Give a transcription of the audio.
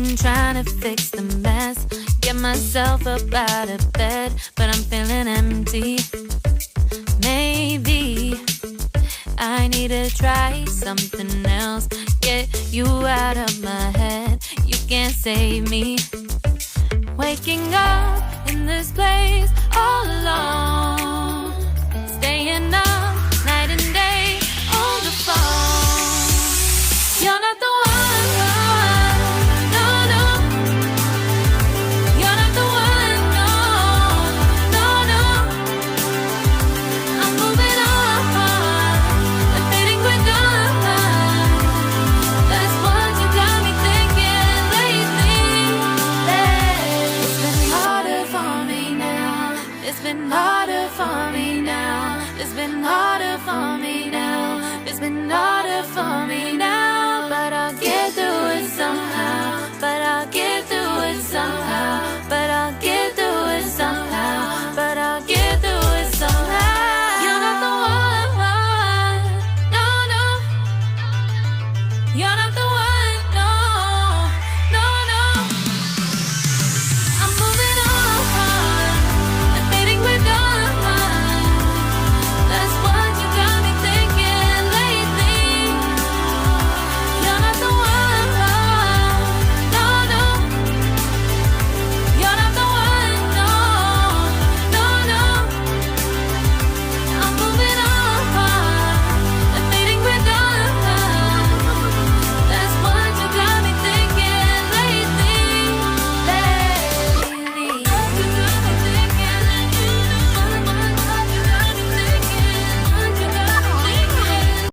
been trying to fix the mess, get myself up out of bed, but I'm feeling empty. Maybe I need to try something else, get you out of my head. You can't save me. Waking up in this place all alone, staying up night and day on the phone. You're not the one, no, no. You're not the one, no, no, no. I'm moving on and fading quicker. That's what you got me thinking lately. It's been harder for me now. It's been harder for me now. It's been harder for me now. It's been harder for me now. But I'll get through it somehow. But I'll get through it somehow. But I'll get through it somehow. But I'll get through it somehow. You're not the one. No, no. You're not the